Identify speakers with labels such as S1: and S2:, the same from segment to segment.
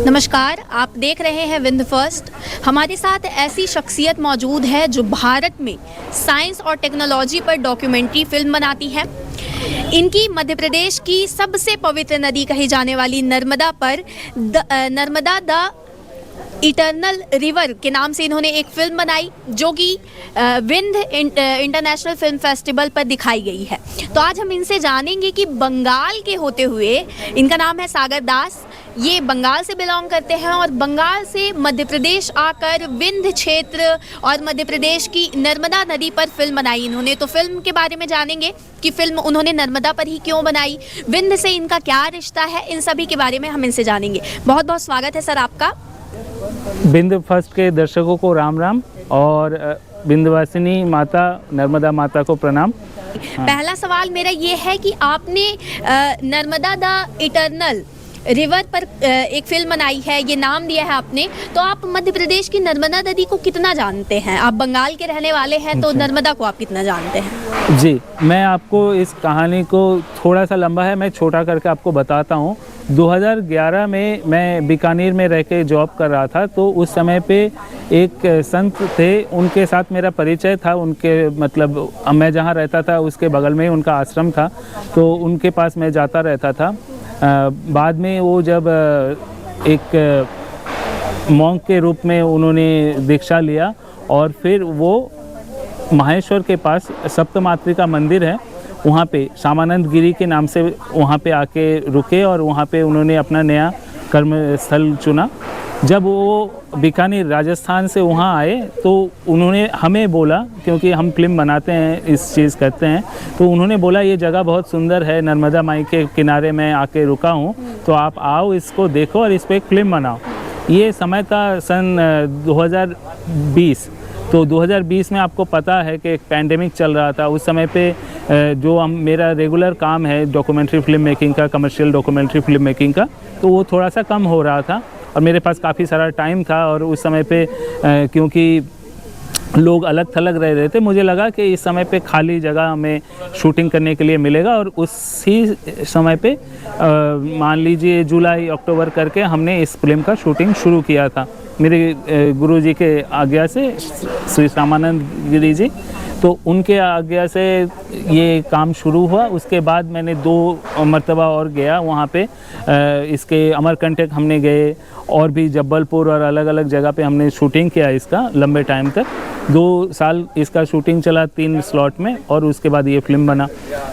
S1: नमस्कार, आप देख रहे हैं विंध्य फर्स्ट। हमारे साथ ऐसी शख्सियत मौजूद है जो भारत में साइंस और टेक्नोलॉजी पर डॉक्यूमेंट्री फिल्म बनाती है। इनकी मध्य प्रदेश की सबसे पवित्र नदी कही जाने वाली नर्मदा द इटरनल रिवर के नाम से इन्होंने एक फिल्म बनाई जो कि विंध्य इंटरनेशनल फिल्म फेस्टिवल पर दिखाई गई है। तो आज हम इनसे जानेंगे कि बंगाल के होते हुए, इनका नाम है सागर दास, ये बंगाल से बिलोंग करते हैं और बंगाल से मध्य प्रदेश आकर विंध्य क्षेत्र और मध्य प्रदेश की नर्मदा नदी पर फिल्म बनाई इन्होंने। तो फिल्म के बारे में जानेंगे कि फिल्म उन्होंने नर्मदा पर ही क्यों बनाई, विंध्य से इनका क्या रिश्ता है, इन सभी के बारे में हम इनसे जानेंगे। बहुत बहुत स्वागत है सर आपका।
S2: विंध्य फर्स्ट के दर्शकों को राम राम और विंध्यवासिनी माता नर्मदा माता को प्रणाम।
S1: पहला सवाल मेरा ये है कि आपने नर्मदा द इटरनल रिवर पर एक फिल्म बनाई है, ये नाम दिया है आपने, तो आप मध्य प्रदेश की नर्मदा नदी को कितना जानते हैं? आप बंगाल के रहने वाले हैं तो नर्मदा को आप कितना जानते हैं?
S2: जी, मैं आपको इस कहानी को, थोड़ा सा लंबा है, मैं छोटा करके आपको बताता हूँ। 2011 में मैं बीकानेर में रह के जॉब कर रहा था, तो उस समय पे एक संत थे, उनके साथ मेरा परिचय था। उनके मतलब मैं जहाँ रहता था उसके बगल में उनका आश्रम था, तो उनके पास मैं जाता रहता था। बाद में वो जब एक मॉन्क के रूप में उन्होंने दीक्षा लिया और फिर वो माहेश्वर के पास सप्तमातृका मंदिर है, वहाँ पे श्यामानंद गिरी के नाम से वहाँ पे आके रुके और वहाँ पे उन्होंने अपना नया कर्म स्थल चुना। जब वो बीकानेर राजस्थान से वहाँ आए तो उन्होंने हमें बोला, क्योंकि हम फिल्म बनाते हैं, इस चीज़ करते हैं, तो उन्होंने बोला ये जगह बहुत सुंदर है, नर्मदा माई के किनारे में आके रुका हूँ, तो आप आओ, इसको देखो और इस पर एक फिल्म बनाओ। ये समय था सन 2020। तो 2020 में आपको पता है कि एक पैंडेमिक चल रहा था। उस समय पे जो मेरा रेगुलर काम है डॉक्यूमेंट्री फिल्म मेकिंग का, कमर्शियल डॉक्यूमेंट्री फिल्म मेकिंग का, तो वो थोड़ा सा कम हो रहा था और मेरे पास काफ़ी सारा टाइम था। और उस समय पे क्योंकि लोग अलग थलग रह रहे थे, मुझे लगा कि इस समय पे खाली जगह हमें शूटिंग करने के लिए मिलेगा। और उसी समय पे मान लीजिए जुलाई अक्टूबर करके हमने इस फिल्म का शूटिंग शुरू किया था, मेरे गुरुजी के आज्ञा से, श्री श्यामानंद गिरी जी, तो उनके आज्ञा से ये काम शुरू हुआ। उसके बाद मैंने 2 मरतबा और गया वहाँ पे, इसके अमरकंटक हमने गए और भी जबलपुर और अलग अलग जगह पे हमने शूटिंग किया इसका लंबे टाइम तक। 2 साल इसका शूटिंग चला 3 स्लॉट में और उसके बाद ये फिल्म बना।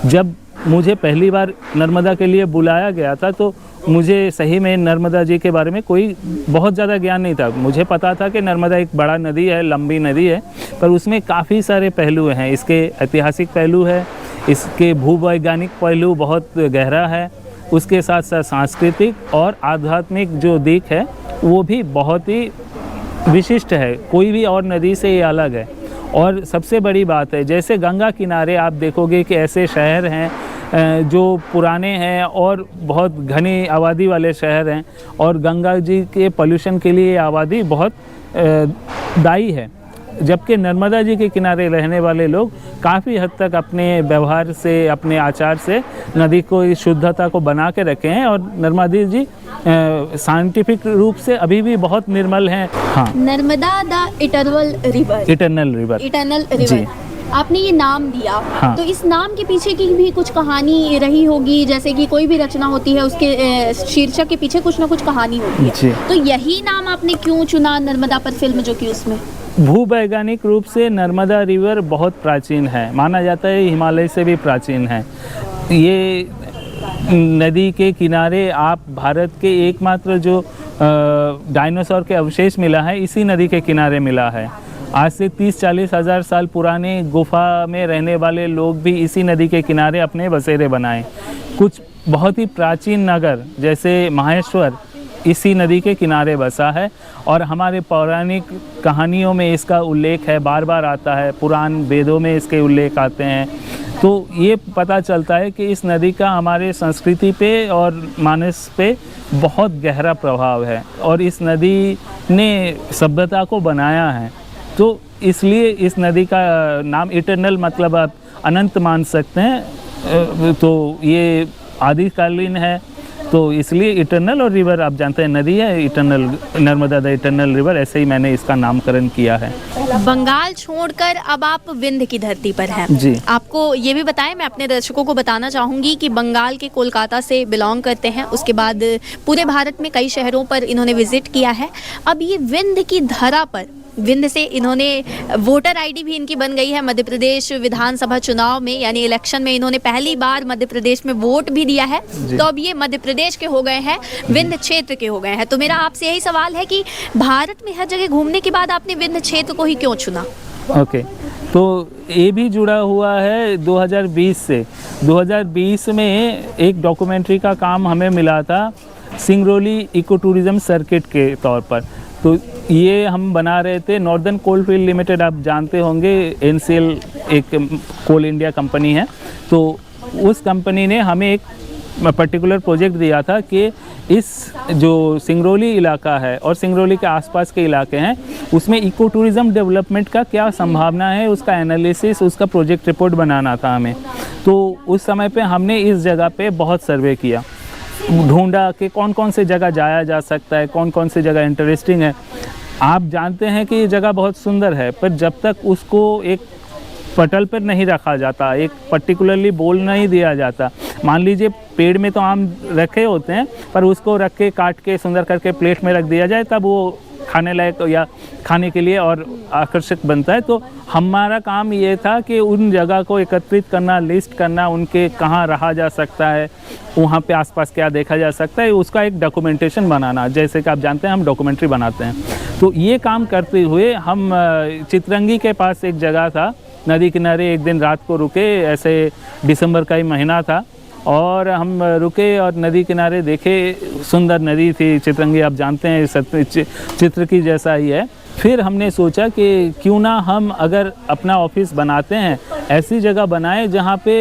S2: जब मुझे पहली बार नर्मदा के लिए बुलाया गया था तो मुझे सही में नर्मदा जी के बारे में कोई बहुत ज़्यादा ज्ञान नहीं था। मुझे पता था कि नर्मदा एक बड़ा नदी है, लंबी नदी है, पर उसमें काफ़ी सारे पहलू हैं। इसके ऐतिहासिक पहलू है, इसके भूवैज्ञानिक पहलू बहुत गहरा है, उसके साथ साथ सांस्कृतिक और आध्यात्मिक जो दिख है वो भी बहुत ही विशिष्ट है, कोई भी और नदी से ये अलग है। और सबसे बड़ी बात है, जैसे गंगा किनारे आप देखोगे कि ऐसे शहर हैं जो पुराने हैं और बहुत घनी आबादी वाले शहर हैं, और गंगा जी के पोल्यूशन के लिए आबादी बहुत दायी है, जबकि नर्मदा जी के किनारे रहने वाले लोग काफ़ी हद तक अपने व्यवहार से, अपने आचार से नदी को इस शुद्धता को बना के रखे हैं। और नर्मदा जी साइंटिफिक रूप से अभी भी बहुत निर्मल हैं। हाँ,
S1: नर्मदा द इटरनल रिवर आपने ये नाम दिया। हाँ। तो इस नाम के पीछे की भी कुछ कहानी रही होगी, जैसे कि कोई भी रचना होती है उसके शीर्षक के पीछे कुछ ना कुछ कहानी होती है, तो यही नाम आपने क्यों चुना नर्मदा पर फिल्म, जो कि उसमें
S2: भूवैज्ञानिक रूप से नर्मदा रिवर बहुत प्राचीन है, माना जाता है हिमालय से भी प्राचीन है। ये नदी के किनारे आप भारत के एकमात्र जो डायनासोर के अवशेष मिला है इसी नदी के किनारे मिला है। आज से 30-40 हज़ार साल पुराने गुफा में रहने वाले लोग भी इसी नदी के किनारे अपने बसेरे बनाए। कुछ बहुत ही प्राचीन नगर जैसे माहेश्वर इसी नदी के किनारे बसा है और हमारे पौराणिक कहानियों में इसका उल्लेख है, बार बार आता है, पुराण वेदों में इसके उल्लेख आते हैं। तो ये पता चलता है कि इस नदी का हमारे संस्कृति पे और मानस पे बहुत गहरा प्रभाव है और इस नदी ने सभ्यता को बनाया है। तो इसलिए इस नदी का नाम इटरनल, मतलब आप अनंत मान सकते हैं। तो ये आदिकालीन है, तो इसलिए इटर्नल और रिवर आप जानते हैं नदी है eternal, Narmada the eternal river, ऐसे ही मैंने इसका नामकरण किया है।
S1: बंगाल छोड़कर अब आप विंध्य की धरती पर हैं।
S2: जी।
S1: आपको ये भी बताएं, मैं अपने दर्शकों को बताना चाहूँगी कि बंगाल के कोलकाता से बिलोंग करते हैं, उसके बाद पूरे भारत में कई शहरों पर इन्होंने विजिट किया है। अब ये विंध्य की धरा पर, विंध्य से इन्होंने वोटर आईडी भी इनकी बन गई है मध्य प्रदेश विधानसभा चुनाव में, यानी इलेक्शन में इन्होंने पहली बार मध्य प्रदेश में वोट भी दिया है। तो अब ये मध्य प्रदेश के हो गए हैं, विंध्य क्षेत्र के हो गए हैं। तो मेरा आपसे यही सवाल है कि भारत में हर जगह घूमने के बाद आपने विंध्य क्षेत्र को ही क्यों चुना?
S2: ओके, तो ये भी जुड़ा हुआ है 2020 से। 2020 में एक डॉक्यूमेंट्री का काम हमें मिला था सिंगरौली इको टूरिज्म सर्किट के तौर पर। तो ये हम बना रहे थे, नॉर्दर्न कोलफील्ड लिमिटेड आप जानते होंगे, NCL एक कोल इंडिया कंपनी है। तो उस कंपनी ने हमें एक पर्टिकुलर प्रोजेक्ट दिया था कि इस जो सिंगरौली इलाका है और सिंगरौली के आसपास के इलाके हैं उसमें इको टूरिज़्म डेवलपमेंट का क्या संभावना है, उसका एनालिसिस, उसका प्रोजेक्ट रिपोर्ट बनाना था हमें। तो उस समय पे हमने इस जगह पे बहुत सर्वे किया, ढूंढा कि कौन कौन से जगह जाया जा सकता है, कौन कौन से जगह इंटरेस्टिंग है। आप जानते हैं कि ये जगह बहुत सुंदर है, पर जब तक उसको एक पटल पर नहीं रखा जाता, एक पर्टिकुलरली बोल नहीं दिया जाता। मान लीजिए पेड़ में तो आम रखे होते हैं, पर उसको रख के काट के सुंदर करके प्लेट में रख दिया जाए, तब वो खाने लायक या खाने के लिए और आकर्षक बनता है। तो हमारा काम ये था कि उन जगह को एकत्रित करना, लिस्ट करना, उनके कहाँ रहा जा सकता है, वहाँ पे आसपास क्या देखा जा सकता है, उसका एक डॉक्यूमेंटेशन बनाना। जैसे कि आप जानते हैं हम डॉक्यूमेंट्री बनाते हैं, तो ये काम करते हुए हम चितरंगी के पास एक जगह था, नदी किनारे एक दिन रात को रुके, ऐसे दिसंबर का ही महीना था, और हम रुके और नदी किनारे देखे, सुंदर नदी थी चितरंगी, आप जानते हैं चित्र की जैसा ही है। फिर हमने सोचा कि क्यों ना हम अगर अपना ऑफिस बनाते हैं ऐसी जगह बनाएं जहाँ पे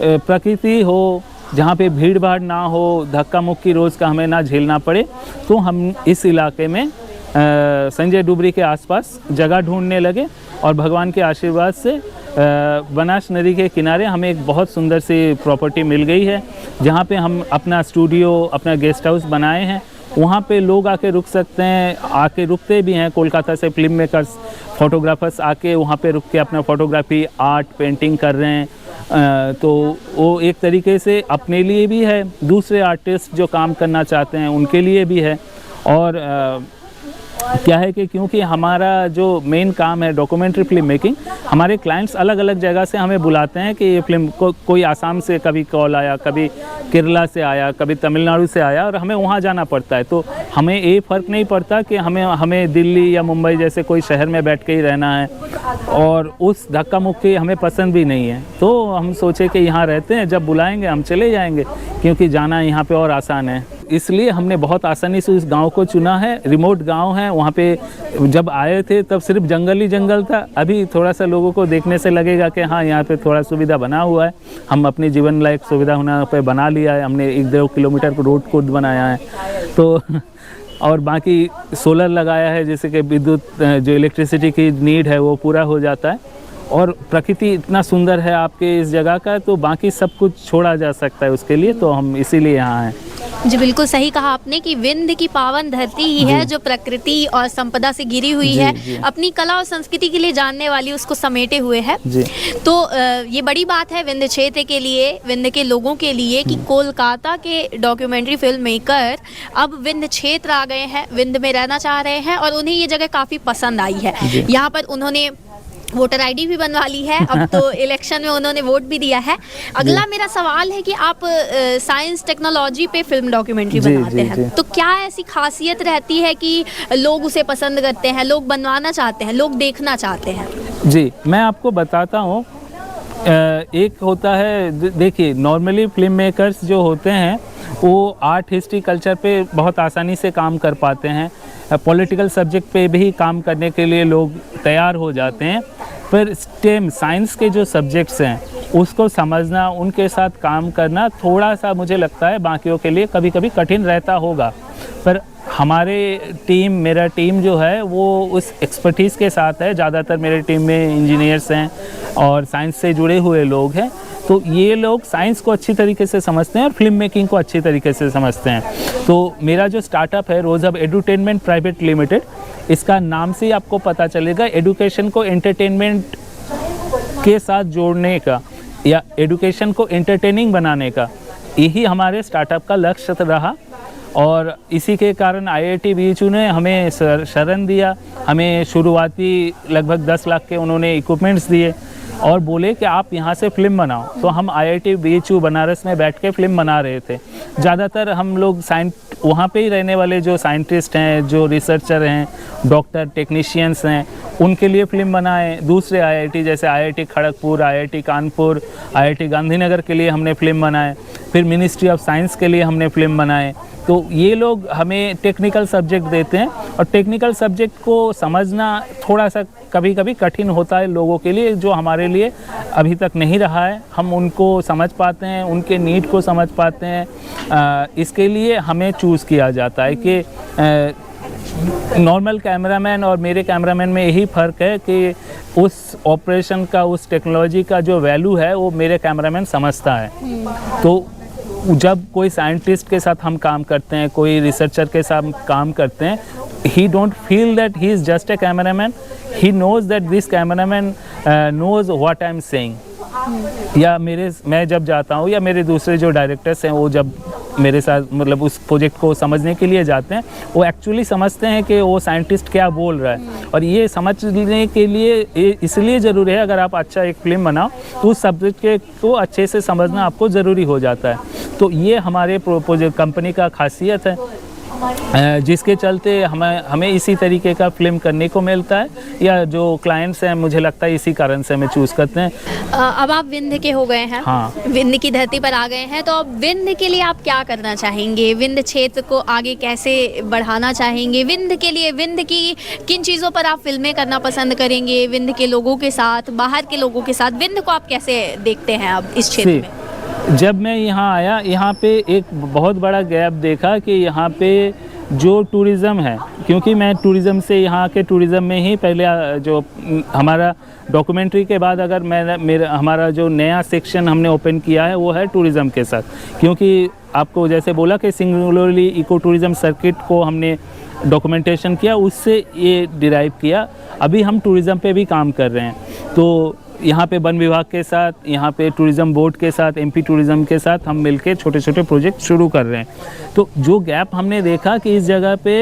S2: प्रकृति हो, जहाँ पे भीड़ भाड़ ना हो, धक्का मुक्की रोज़ का हमें ना झेलना पड़े। तो हम इस इलाके में संजय डुबरी के आसपास जगह ढूंढने लगे और भगवान के आशीर्वाद से बनास नदी के किनारे हमें एक बहुत सुंदर सी प्रॉपर्टी मिल गई है, जहाँ पे हम अपना स्टूडियो, अपना गेस्ट हाउस बनाए हैं। वहाँ पे लोग आके रुक सकते हैं, आके रुकते भी हैं। कोलकाता से फिल्म मेकर्स, फोटोग्राफर्स आके वहाँ पे रुक के अपना फोटोग्राफी, आर्ट, पेंटिंग कर रहे हैं। तो वो एक तरीके से अपने लिए भी है, दूसरे आर्टिस्ट जो काम करना चाहते हैं उनके लिए भी है। और क्या है कि क्योंकि हमारा जो मेन काम है डॉक्यूमेंट्री फिल्म मेकिंग, हमारे क्लाइंट्स अलग अलग जगह से हमें बुलाते हैं कि ये फिल्म कोई आसाम से कभी कॉल आया, कभी केरला से आया, कभी तमिलनाडु से आया, और हमें वहाँ जाना पड़ता है। तो हमें ये फ़र्क नहीं पड़ता कि हमें दिल्ली या मुंबई जैसे कोई शहर में बैठ के ही रहना है, और उस धक्का मुक्की हमें पसंद भी नहीं है। तो हम सोचे कि यहाँ रहते हैं, जब बुलाएंगे हम चले जाएंगे, क्योंकि जाना यहाँ पे और आसान है। इसलिए हमने बहुत आसानी से उस गांव को चुना है। रिमोट गांव है, वहाँ पे जब आए थे तब सिर्फ जंगल ही जंगल था। अभी थोड़ा सा लोगों को देखने से लगेगा कि हाँ यहाँ पे थोड़ा सुविधा बना हुआ है। हम अपनी जीवन लायक सुविधा होना पे बना लिया है, हमने 1-2 किलोमीटर रोड कोड बनाया है। तो और बाकी सोलर लगाया है, जैसे कि विद्युत जो इलेक्ट्रिसिटी की नीड है वो पूरा हो जाता है। और प्रकृति इतना सुंदर है आपके इस जगह का, तो बाकी सब कुछ छोड़ा जा सकता है उसके लिए, तो हम इसीलिए यहाँ हैं।
S1: जी बिल्कुल सही कहा आपने कि विंध्य की पावन धरती ही है जो प्रकृति और संपदा से घिरी हुई है, अपनी कला और संस्कृति के लिए जानने वाली, उसको समेटे हुए है। तो ये बड़ी बात है विंध्य क्षेत्र के लिए, विंध्य के लोगों के लिए, कि कोलकाता के डॉक्यूमेंट्री फिल्म मेकर अब विंध्य क्षेत्र आ गए हैं, विंध्य में रहना चाह रहे हैं, और उन्हें ये जगह काफ़ी पसंद आई है। यहाँ पर उन्होंने वोटर आईडी भी बनवा ली है, अब तो इलेक्शन में उन्होंने वोट भी दिया है। अगला मेरा सवाल है कि आप साइंस टेक्नोलॉजी पे फिल्म डॉक्यूमेंट्री बनाते हैं, तो क्या ऐसी खासियत रहती है कि लोग उसे पसंद करते हैं, लोग बनवाना चाहते हैं, लोग देखना चाहते हैं? जी
S2: मैं आपको बताता हूँ। एक होता है, देखिए नॉर्मली फिल्म मेकर्स जो होते हैं वो आर्ट, हिस्ट्री, कल्चर पे बहुत आसानी से काम कर पाते हैं। पॉलिटिकल सब्जेक्ट पे भी काम करने के लिए लोग तैयार हो जाते हैं, पर स्टेम साइंस के जो सब्जेक्ट्स हैं उसको समझना, उनके साथ काम करना थोड़ा सा मुझे लगता है बाकियों के लिए कभी कभी कठिन रहता होगा। पर मेरा टीम जो है वो उस एक्सपर्टीज़ के साथ है। ज़्यादातर मेरे टीम में इंजीनियर्स हैं और साइंस से जुड़े हुए लोग हैं। तो ये लोग साइंस को अच्छी तरीके से समझते हैं और फिल्म मेकिंग को अच्छी तरीके से समझते हैं। तो मेरा जो स्टार्टअप है रोज़हब एडुटेनमेंट प्राइवेट लिमिटेड, इसका नाम से ही आपको पता चलेगा एडुकेशन को एंटरटेनमेंट के साथ जोड़ने का या एडुकेशन को एंटरटेनिंग बनाने का, यही हमारे स्टार्टअप का लक्ष्य रहा। और इसी के कारण IIT BHU ने हमें शरण दिया। हमें शुरुआती लगभग 10 लाख के उन्होंने इक्विपमेंट्स दिए और बोले कि आप यहाँ से फ़िल्म बनाओ। तो हम IIT BHU बनारस में बैठ के फ़िल्म बना रहे थे। ज़्यादातर हम लोग वहाँ पे ही रहने वाले जो साइंटिस्ट हैं, जो रिसर्चर हैं, डॉक्टर, टेक्नीशियंस हैं, उनके लिए फ़िल्म बनाए। दूसरे IIT जैसे IIT Kharagpur, IIT Kanpur, IIT Gandhinagar के लिए हमने फ़िल्म बनाए। फिर मिनिस्ट्री ऑफ साइंस के लिए हमने फ़िल्म बनाए। तो ये लोग हमें टेक्निकल सब्जेक्ट देते हैं और टेक्निकल सब्जेक्ट को समझना थोड़ा सा कभी कभी कठिन होता है लोगों के लिए, जो हमारे लिए अभी तक नहीं रहा है। हम उनको समझ पाते हैं, उनके नीड को समझ पाते हैं। इसके लिए हमें चूज़ किया जाता है कि नॉर्मल कैमरामैन और मेरे कैमरामैन में यही फ़र्क है कि उस ऑपरेशन का, उस टेक्नोलॉजी का जो वैल्यू है वो मेरे कैमरामैन समझता है। तो जब कोई साइंटिस्ट के साथ हम काम करते हैं, कोई रिसर्चर के साथ काम करते हैं, he don't feel that he is just a cameraman, he knows that this cameraman knows what I'm saying। या मैं जब जाता हूँ या मेरे दूसरे जो डायरेक्टर्स हैं वो जब मेरे साथ मतलब उस प्रोजेक्ट को समझने के लिए जाते हैं, वो एक्चुअली समझते हैं कि वो साइंटिस्ट क्या बोल रहा है। और ये समझने के लिए इसलिए ज़रूरी है, अगर आप अच्छा एक फिल्म बनाओ तो उस सब्जेक्ट को अच्छे से समझना आपको ज़रूरी हो जाता है। तो ये हमारे कंपनी का खासियत है, जिसके चलते हमें इसी तरीके का फिल्म करने को मिलता है, या जो क्लाइंट्स हैं मुझे लगता है इसी कारण से हमें चूज़ करते हैं।
S1: अब आप विंध्य के हो गए हैं,
S2: हाँ,
S1: विंध्य की धरती पर आ गए हैं, तो अब विंध्य के लिए आप क्या करना चाहेंगे? विंध्य क्षेत्र को आगे कैसे बढ़ाना चाहेंगे? विंध्य के लिए विंध्य की किन चीज़ों पर आप फिल्में करना पसंद करेंगे? विंध्य के लोगों के साथ, बाहर के लोगों के साथ विंध्य को आप कैसे देखते हैं अब इस क्षेत्र में?
S2: जब मैं यहाँ आया, यहाँ पे एक बहुत बड़ा गैप देखा कि यहाँ पे जो टूरिज़्म है, क्योंकि मैं टूरिज़्म से यहाँ के टूरिज़्म में ही पहले जो हमारा डॉक्यूमेंट्री के बाद अगर हमारा जो नया सेक्शन हमने ओपन किया है वो है टूरिज़्म के साथ। क्योंकि आपको जैसे बोला कि सिंगुलरली इको टूरिज़्म सर्किट को हमने डॉक्यूमेंटेशन किया, उससे ये डिराइव किया। अभी हम टूरिज़्म पे भी काम कर रहे हैं। तो यहाँ पे वन विभाग के साथ, यहाँ पे टूरिज़्म बोर्ड के साथ, MP टूरिज़्म के साथ हम मिलके छोटे छोटे प्रोजेक्ट शुरू कर रहे हैं। तो जो गैप हमने देखा कि इस जगह पे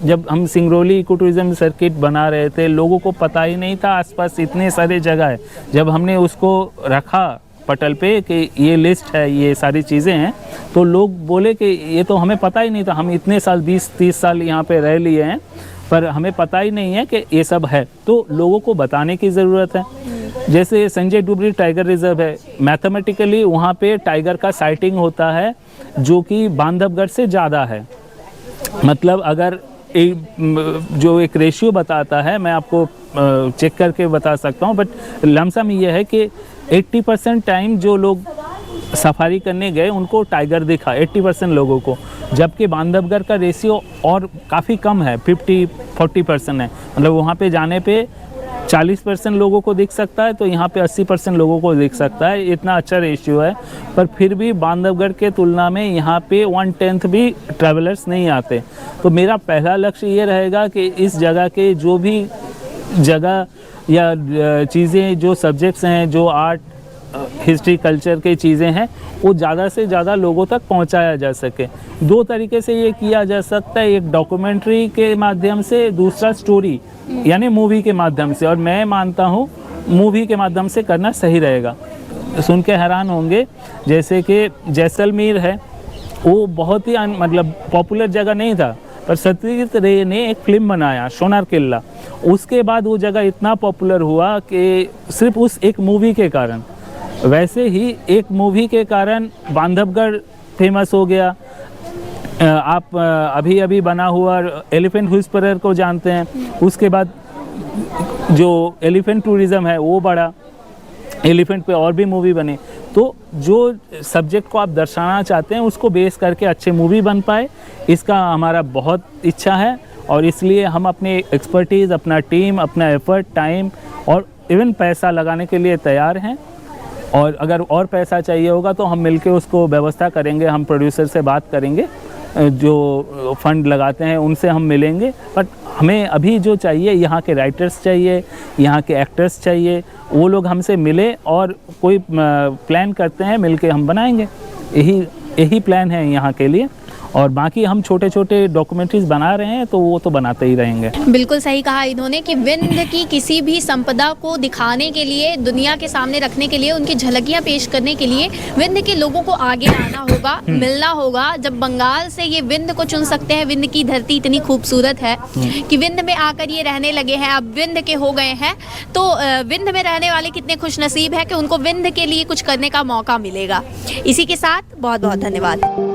S2: जब हम सिंगरौली इको टूरिज़्म सर्किट बना रहे थे, लोगों को पता ही नहीं था आसपास इतने सारे जगह है। जब हमने उसको रखा पटल पे कि ये लिस्ट है, ये सारी चीज़ें हैं, तो लोग बोले कि ये तो हमें पता ही नहीं था। हम इतने साल 20-30 साल यहाँ पे रह लिए हैं, पर हमें पता ही नहीं है कि ये सब है। तो लोगों को बताने की ज़रूरत है। जैसे संजय डुबरी टाइगर रिजर्व है, मैथमेटिकली वहाँ पे टाइगर का साइटिंग होता है जो कि बांधवगढ़ से ज़्यादा है। मतलब अगर जो एक रेशियो बताता है, मैं आपको चेक करके बता सकता हूँ, बट लमसम ये है कि 80% टाइम जो लोग सफारी करने गए उनको टाइगर दिखा, 80% लोगों को, जबकि बांधवगढ़ का रेशियो और काफ़ी कम है, 50-40% है। मतलब वहाँ पे जाने पे 40% लोगों को दिख सकता है, तो यहाँ पे 80% लोगों को दिख सकता है। इतना अच्छा रेशियो है, पर फिर भी बांधवगढ़ के तुलना में यहाँ पे 1/10 भी ट्रैवलर्स नहीं आते। तो मेरा पहला लक्ष्य ये रहेगा कि इस जगह के जो भी जगह या चीज़ें, जो सब्जेक्ट्स हैं, जो आर्ट, हिस्ट्री, कल्चर की चीज़ें हैं, वो ज़्यादा से ज़्यादा लोगों तक पहुंचाया जा सके। दो तरीके से ये किया जा सकता है, एक डॉक्यूमेंट्री के माध्यम से, दूसरा स्टोरी यानी मूवी के माध्यम से। और मैं मानता हूँ मूवी के माध्यम से करना सही रहेगा। सुन के हैरान होंगे, जैसे कि जैसलमेर है, वो बहुत ही मतलब पॉपुलर जगह नहीं था, पर सत्यजीत रे ने एक फिल्म बनाया सोनार किला। उसके बाद वो जगह इतना पॉपुलर हुआ कि सिर्फ उस एक मूवी के कारण। वैसे ही एक मूवी के कारण बांधवगढ़ फेमस हो गया। आप अभी बना हुआ एलिफेंट व्हिस्परर को जानते हैं, उसके बाद जो एलिफेंट टूरिज़्म है वो बढ़ा, एलिफेंट पे और भी मूवी बनी। तो जो सब्जेक्ट को आप दर्शाना चाहते हैं उसको बेस करके अच्छे मूवी बन पाए, इसका हमारा बहुत इच्छा है। और इसलिए हम अपनी एक्सपर्टीज़, अपना टीम, अपना एफर्ट, टाइम और इवन पैसा लगाने के लिए तैयार हैं। और अगर और पैसा चाहिए होगा तो हम मिलके उसको व्यवस्था करेंगे, हम प्रोड्यूसर से बात करेंगे, जो फंड लगाते हैं उनसे हम मिलेंगे। बट हमें अभी जो चाहिए, यहाँ के राइटर्स चाहिए, यहाँ के एक्टर्स चाहिए, वो लोग हमसे मिले और कोई प्लान करते हैं, मिलके हम बनाएंगे। यही प्लान है यहाँ के लिए। और बाकी हम छोटे छोटे डॉक्यूमेंट्रीज बना रहे हैं तो वो तो बनाते ही रहेंगे।
S1: बिल्कुल सही कहा इन्होंने कि विंध्य की किसी भी संपदा को दिखाने के लिए, दुनिया के सामने रखने के लिए, उनकी झलकियां पेश करने के लिए विंध्य के लोगों को आगे आना होगा, मिलना होगा। जब बंगाल से ये विंध्य को चुन सकते हैं, विंध्य की धरती इतनी खूबसूरत है कि विंध्य में आकर ये रहने लगे हैं, अब विंध्य के हो गए हैं, तो विंध्य में रहने वाले कितने खुशनसीब हैं कि उनको विंध्य के लिए कुछ करने का मौका मिलेगा। इसी के साथ बहुत बहुत धन्यवाद।